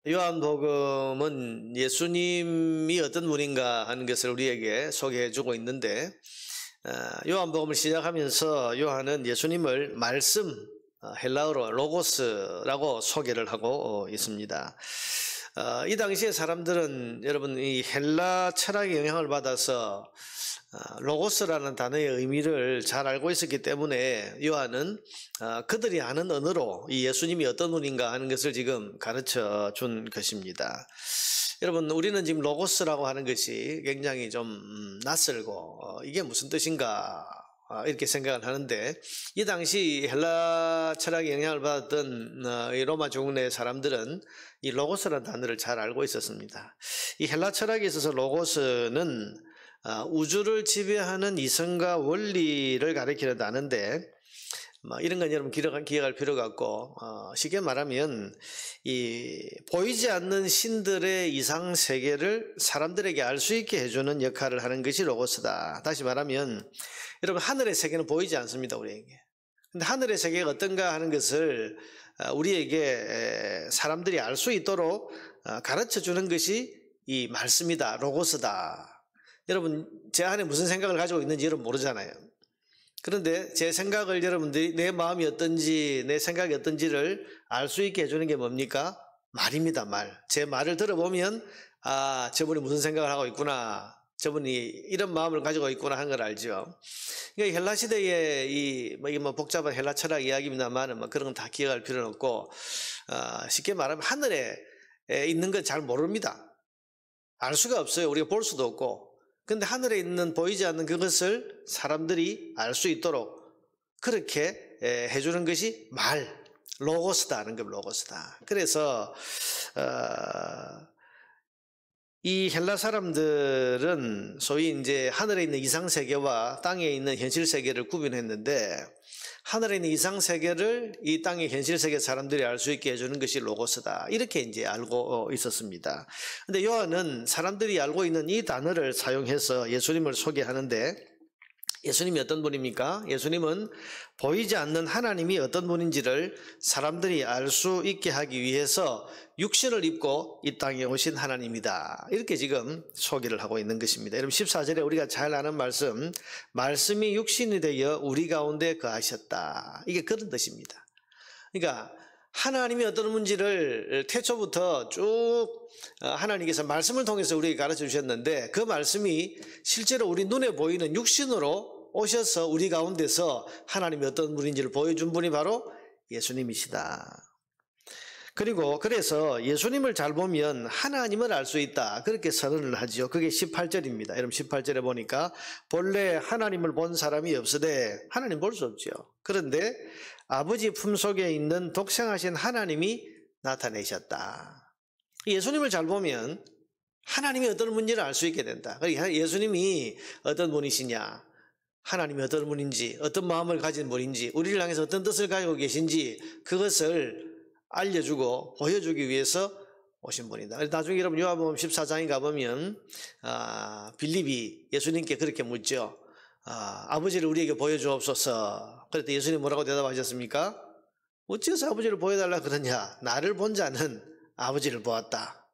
요한복음은 예수님이 어떤 분인가 하는 것을 우리에게 소개해주고 있는데, 요한복음을 시작하면서 요한은 예수님을 말씀, 헬라어로 로고스라고 소개를 하고 있습니다. 이 당시에 사람들은 여러분 이 헬라 철학의 영향을 받아서 로고스라는 단어의 의미를 잘 알고 있었기 때문에 요한은 그들이 아는 언어로 이 예수님이 어떤 분인가 하는 것을 지금 가르쳐 준 것입니다. 여러분, 우리는 지금 로고스라고 하는 것이 굉장히 좀 낯설고 이게 무슨 뜻인가 이렇게 생각을 하는데, 이 당시 헬라 철학의 영향을 받았던 이 로마 종래 사람들은 이 로고스라는 단어를 잘 알고 있었습니다. 이 헬라 철학에 있어서 로고스는 우주를 지배하는 이성과 원리를 가리키는 단어인데, 이런 건 여러분 기억할 필요가 없고, 쉽게 말하면 이 보이지 않는 신들의 이상 세계를 사람들에게 알 수 있게 해주는 역할을 하는 것이 로고스다. 다시 말하면 여러분, 하늘의 세계는 보이지 않습니다, 우리에게. 근데 하늘의 세계가 어떤가 하는 것을 우리에게 사람들이 알 수 있도록 가르쳐 주는 것이 이 말씀이다, 로고스다. 여러분, 제 안에 무슨 생각을 가지고 있는지 여러분 모르잖아요. 그런데 제 생각을 여러분들이 내 마음이 어떤지, 내 생각이 어떤지를 알 수 있게 해주는 게 뭡니까? 말입니다, 말. 제 말을 들어보면, 저분이 무슨 생각을 하고 있구나, 저분이 이런 마음을 가지고 있구나 하는 걸 알죠. 그러니까 헬라 시대에 이게 복잡한 헬라 철학 이야기입니다만, 그런 건 다 기억할 필요는 없고, 쉽게 말하면 하늘에 있는 건 잘 모릅니다. 알 수가 없어요. 우리가 볼 수도 없고. 근데 하늘에 있는 보이지 않는 그것을 사람들이 알 수 있도록 그렇게 해주는 것이 말, 로고스다 하는 것, 로고스다. 그래서 이 헬라 사람들은 소위 이제 하늘에 있는 이상 세계와 땅에 있는 현실 세계를 구분했는데, 하늘에 있는 이상 세계를 이 땅의 현실 세계 사람들이 알 수 있게 해주는 것이 로고스다, 이렇게 이제 알고 있었습니다. 근데 요한은 사람들이 알고 있는 이 단어를 사용해서 예수님을 소개하는데, 예수님이 어떤 분입니까? 예수님은 보이지 않는 하나님이 어떤 분인지를 사람들이 알 수 있게 하기 위해서 육신을 입고 이 땅에 오신 하나님이다, 이렇게 지금 소개를 하고 있는 것입니다. 여러분, 14절에 우리가 잘 아는 말씀이 육신이 되어 우리 가운데 거하셨다, 이게 그런 뜻입니다. 그러니까 하나님이 어떤 분인지를 태초부터 쭉 하나님께서 말씀을 통해서 우리에게 가르쳐 주셨는데, 그 말씀이 실제로 우리 눈에 보이는 육신으로 오셔서 우리 가운데서 하나님이 어떤 분인지를 보여준 분이 바로 예수님이시다. 그리고 그래서 예수님을 잘 보면 하나님을 알 수 있다, 그렇게 선언을 하죠. 그게 18절입니다. 여러분, 18절에 보니까 본래 하나님을 본 사람이 없으되, 하나님 볼 수 없죠. 그런데 아버지 품속에 있는 독생하신 하나님이 나타내셨다. 예수님을 잘 보면 하나님이 어떤 분인지를 알 수 있게 된다. 그러니까 예수님이 어떤 분이시냐, 하나님이 어떤 분인지, 어떤 마음을 가진 분인지, 우리를 향해서 어떤 뜻을 가지고 계신지, 그것을 알려주고 보여주기 위해서 오신 분이다. 나중에 여러분 요한복음 14장에 가보면 빌립이 예수님께 그렇게 묻죠. 아버지를 우리에게 보여주옵소서. 그랬더니 예수님 뭐라고 대답하셨습니까? 어째서 아버지를 보여달라 그러냐, 나를 본 자는 아버지를 보았다.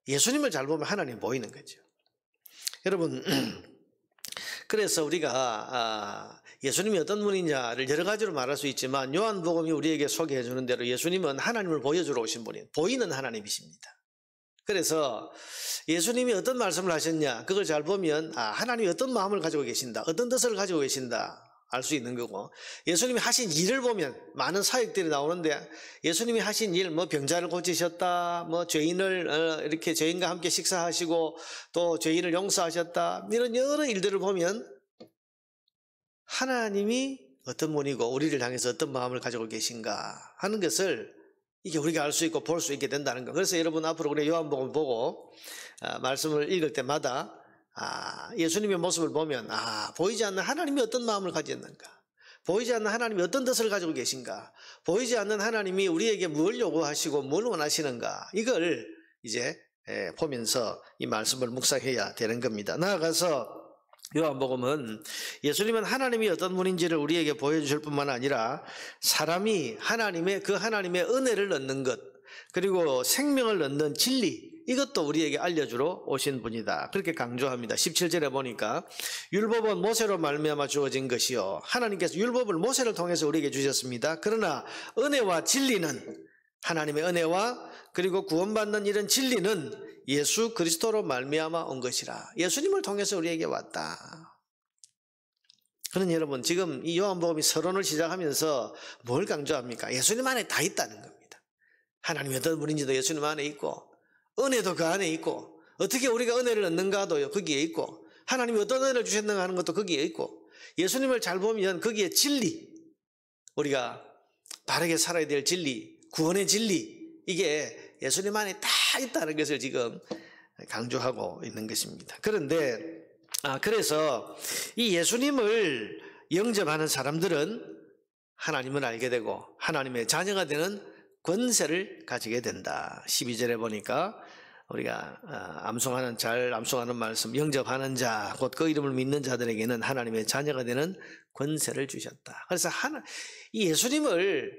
예수님을 잘 보면 하나님 보이는 거죠. 여러분, 그래서 우리가 예수님이 어떤 분이냐를 여러 가지로 말할 수 있지만, 요한복음이 우리에게 소개해 주는 대로 예수님은 하나님을 보여주러 오신 분이에요. 보이는 하나님이십니다. 그래서 예수님이 어떤 말씀을 하셨냐, 그걸 잘 보면 하나님이 어떤 마음을 가지고 계신다, 어떤 뜻을 가지고 계신다 알 수 있는 거고, 예수님이 하신 일을 보면 많은 사역들이 나오는데, 예수님이 하신 일, 병자를 고치셨다, 죄인을 이렇게 죄인과 함께 식사하시고 또 죄인을 용서하셨다, 이런 여러 일들을 보면 하나님이 어떤 분이고 우리를 향해서 어떤 마음을 가지고 계신가 하는 것을 이게 우리가 알 수 있고 볼 수 있게 된다는 거. 그래서 여러분, 앞으로 우리 요한복음을 보고 말씀을 읽을 때마다 예수님의 모습을 보면 보이지 않는 하나님이 어떤 마음을 가졌는가, 보이지 않는 하나님이 어떤 뜻을 가지고 계신가, 보이지 않는 하나님이 우리에게 뭘 요구하시고 뭘 원하시는가, 이걸 이제 보면서 이 말씀을 묵상해야 되는 겁니다. 나아가서 요한복음은 예수님은 하나님이 어떤 분인지를 우리에게 보여주실 뿐만 아니라 사람이 하나님의 은혜를 얻는 것, 그리고 생명을 얻는 진리, 이것도 우리에게 알려주러 오신 분이다. 그렇게 강조합니다. 17절에 보니까 율법은 모세로 말미암아 주어진 것이요 하나님께서 율법을 모세를 통해서 우리에게 주셨습니다. 그러나 은혜와 진리는, 하나님의 은혜와 그리고 구원받는 이런 진리는 예수 그리스도로 말미암아 온 것이라. 예수님을 통해서 우리에게 왔다. 그러니 여러분, 지금 이 요한복음이 서론을 시작하면서 뭘 강조합니까? 예수님 안에 다 있다는 겁니다. 하나님이 어떤 분인지도 예수님 안에 있고, 은혜도 그 안에 있고, 어떻게 우리가 은혜를 얻는가도 거기에 있고, 하나님이 어떤 은혜를 주셨는가 하는 것도 거기에 있고, 예수님을 잘 보면 거기에 진리, 우리가 바르게 살아야 될 진리, 구원의 진리, 이게 예수님 안에 다 있다는 것을 지금 강조하고 있는 것입니다. 그런데 그래서 이 예수님을 영접하는 사람들은 하나님을 알게 되고 하나님의 자녀가 되는 권세를 가지게 된다. 12절에 보니까 우리가 잘 암송하는 말씀, 영접하는 자, 곧 그 이름을 믿는 자들에게는 하나님의 자녀가 되는 권세를 주셨다. 그래서 이 예수님을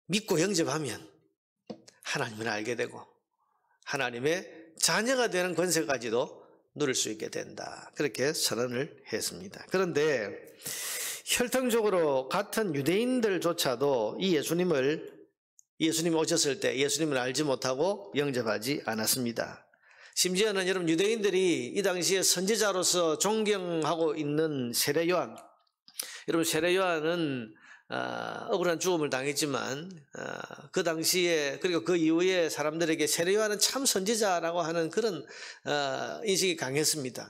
믿고 영접하면 하나님을 알게 되고 하나님의 자녀가 되는 권세까지도 누릴 수 있게 된다. 그렇게 선언을 했습니다. 그런데 혈통적으로 같은 유대인들조차도 이 예수님이 오셨을 때 예수님을 알지 못하고 영접하지 않았습니다. 심지어는 여러분, 유대인들이 이 당시에 선지자로서 존경하고 있는 세례 요한, 여러분, 세례 요한은 억울한 죽음을 당했지만 그 당시에 그리고 그 이후에 사람들에게 세례 요한은 참 선지자라고 하는 그런 인식이 강했습니다.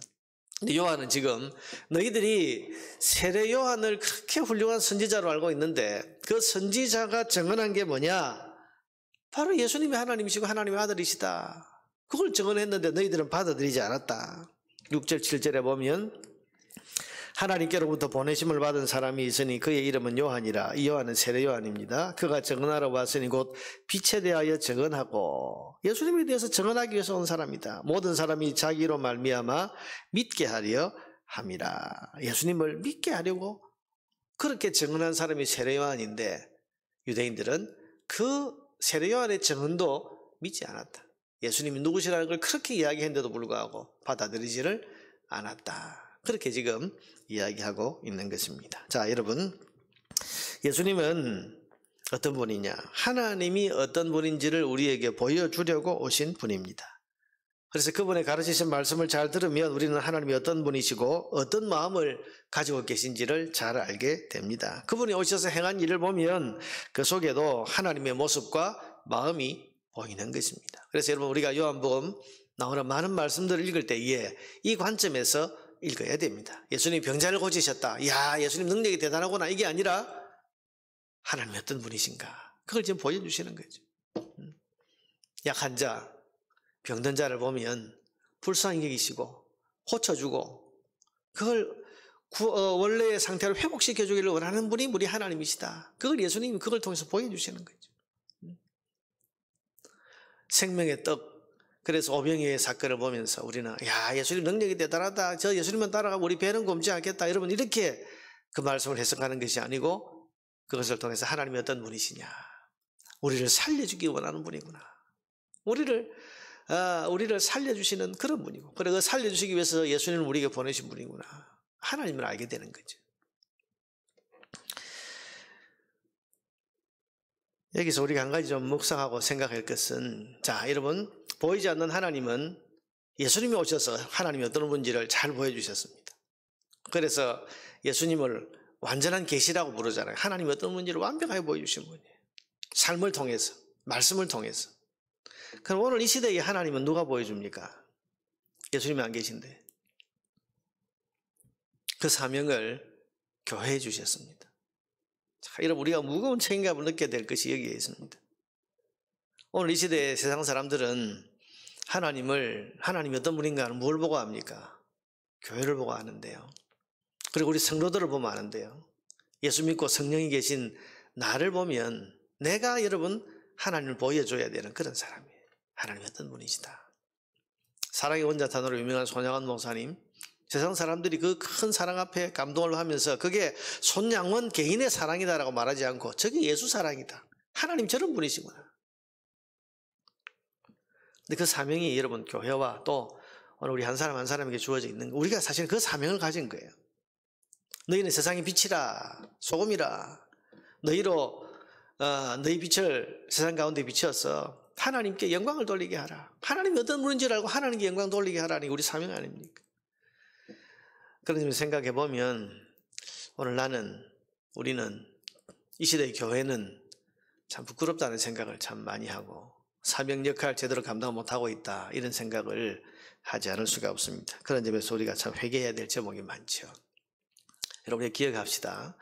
근데 요한은 지금 너희들이 세례 요한을 그렇게 훌륭한 선지자로 알고 있는데 그 선지자가 증언한 게 뭐냐? 바로 예수님이 하나님이시고 하나님의 아들이시다. 그걸 증언했는데 너희들은 받아들이지 않았다. 6절 7절에 보면 하나님께로부터 보내심을 받은 사람이 있으니 그의 이름은 요한이라. 이 요한은 세례 요한입니다. 그가 증언하러 왔으니 곧 빛에 대하여 증언하고, 예수님에 대해서 증언하기 위해서 온 사람이다. 모든 사람이 자기로 말미암아 믿게 하려 함이라. 예수님을 믿게 하려고 그렇게 증언한 사람이 세례 요한인데 유대인들은 그 세례 요한의 증언도 믿지 않았다. 예수님이 누구시라는 걸 그렇게 이야기했는데도 불구하고 받아들이지를 않았다. 그렇게 지금 이야기하고 있는 것입니다. 자, 여러분, 예수님은 어떤 분이냐? 하나님이 어떤 분인지를 우리에게 보여주려고 오신 분입니다. 그래서 그분의 가르치신 말씀을 잘 들으면 우리는 하나님이 어떤 분이시고 어떤 마음을 가지고 계신지를 잘 알게 됩니다. 그분이 오셔서 행한 일을 보면 그 속에도 하나님의 모습과 마음이 보이는 것입니다. 그래서 여러분, 우리가 요한복음 나오는 많은 말씀들을 읽을 때에 이 관점에서 읽어야 됩니다. 예수님이 병자를 고치셨다. 이야, 예수님 능력이 대단하구나. 이게 아니라 하나님이 어떤 분이신가. 그걸 지금 보여주시는 거죠. 약한 자, 병든 자를 보면 불쌍히 여기시고 고쳐주고 그걸 원래의 상태로 회복시켜주기를 원하는 분이 우리 하나님이시다. 그걸 예수님이 그걸 통해서 보여주시는 거죠. 생명의 떡, 그래서 오병이어의 사건을 보면서 우리는 야, 예수님 능력이 대단하다. 저 예수님만 따라가면 우리 배는 굶지 않겠다. 여러분, 이렇게 그 말씀을 해석하는 것이 아니고 그것을 통해서 하나님이 어떤 분이시냐. 우리를 살려주기 원하는 분이구나. 우리를 살려주시는 그런 분이고, 그리고 살려주시기 위해서 예수님을 우리에게 보내신 분이구나. 하나님을 알게 되는 거죠. 여기서 우리가 한 가지 좀 묵상하고 생각할 것은, 자, 여러분, 보이지 않는 하나님은 예수님이 오셔서 하나님이 어떤 분인지를 잘 보여주셨습니다. 그래서 예수님을 완전한 계시라고 부르잖아요. 하나님이 어떤 분인지를 완벽하게 보여주신 분이에요. 삶을 통해서, 말씀을 통해서. 그럼 오늘 이 시대에 하나님은 누가 보여줍니까? 예수님이 안 계신데. 그 사명을 교회에 주셨습니다. 자, 여러분, 우리가 무거운 책임감을 느껴야 될 것이 여기에 있습니다. 오늘 이 시대의 세상 사람들은 하나님이 어떤 분인가 하는 뭘 보고 합니까? 교회를 보고 아는데요. 그리고 우리 성도들을 보면 아는데요. 예수 믿고 성령이 계신 나를 보면 내가 여러분 하나님을 보여줘야 되는 그런 사람이에요. 하나님이 어떤 분이시다. 사랑의 원자탄으로 유명한 손양원 목사님, 세상 사람들이 그 큰 사랑 앞에 감동을 하면서 그게 손양원 개인의 사랑이다라고 말하지 않고 저게 예수 사랑이다. 하나님 저런 분이시구나. 근데 그 사명이 여러분 교회와 또 오늘 우리 한 사람 한 사람에게 주어져 있는 거, 우리가 사실 그 사명을 가진 거예요. 너희는 세상의 빛이라, 소금이라. 너희로 너희 빛을 세상 가운데 비춰서 하나님께 영광을 돌리게 하라. 하나님이 어떤 분인지를 알고 하나님께 영광 돌리게 하라는 게 우리 사명 아닙니까? 그런 점에서 생각해 보면 오늘 우리는 이 시대의 교회는 참 부끄럽다는 생각을 참 많이 하고 사명 역할 제대로 감당 못하고 있다, 이런 생각을 하지 않을 수가 없습니다. 그런 점에서 우리가 참 회개해야 될 제목이 많죠. 여러분 기억합시다.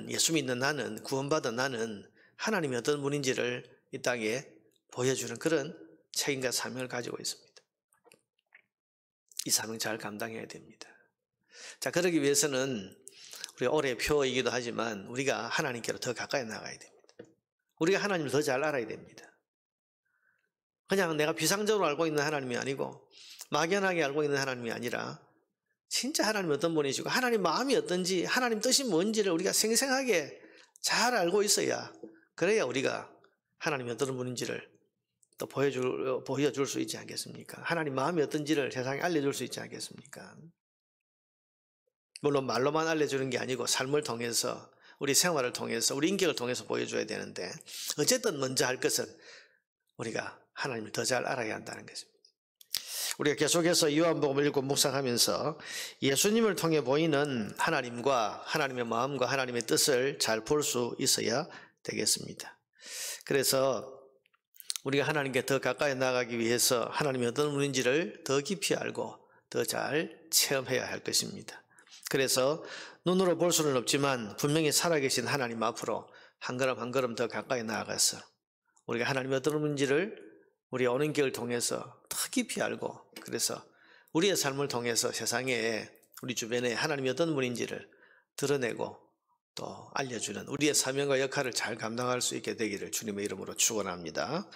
예수 믿는 나는, 구원받은 나는 하나님이 어떤 분인지를 이 땅에 보여주는 그런 책임과 사명을 가지고 있습니다. 이 사명 잘 감당해야 됩니다. 자, 그러기 위해서는 우리가 올해 표이기도 하지만 우리가 하나님께로 더 가까이 나가야 됩니다. 우리가 하나님을 더 잘 알아야 됩니다. 그냥 내가 비상적으로 알고 있는 하나님이 아니고 막연하게 알고 있는 하나님이 아니라 진짜 하나님이 어떤 분이시고 하나님 마음이 어떤지, 하나님 뜻이 뭔지를 우리가 생생하게 잘 알고 있어야, 그래야 우리가 하나님이 어떤 분인지를 또 보여줄 수 있지 않겠습니까? 하나님 마음이 어떤지를 세상에 알려줄 수 있지 않겠습니까? 물론 말로만 알려주는 게 아니고 삶을 통해서, 우리 생활을 통해서, 우리 인격을 통해서 보여줘야 되는데, 어쨌든 먼저 할 것은 우리가 하나님을 더 잘 알아야 한다는 것입니다. 우리가 계속해서 요한복음을 읽고 묵상하면서 예수님을 통해 보이는 하나님과 하나님의 마음과 하나님의 뜻을 잘 볼 수 있어야 되겠습니다. 그래서 우리가 하나님께 더 가까이 나가기 위해서 하나님이 어떤 분인지를 더 깊이 알고 더 잘 체험해야 할 것입니다. 그래서 눈으로 볼 수는 없지만 분명히 살아계신 하나님 앞으로 한 걸음 한 걸음 더 가까이 나아가서 우리가 하나님이 어떤 분인지를 우리 오는 길을 통해서 더 깊이 알고, 그래서 우리의 삶을 통해서 세상에, 우리 주변에 하나님이 어떤 분인지를 드러내고 또 알려주는 우리의 사명과 역할을 잘 감당할 수 있게 되기를 주님의 이름으로 축원합니다.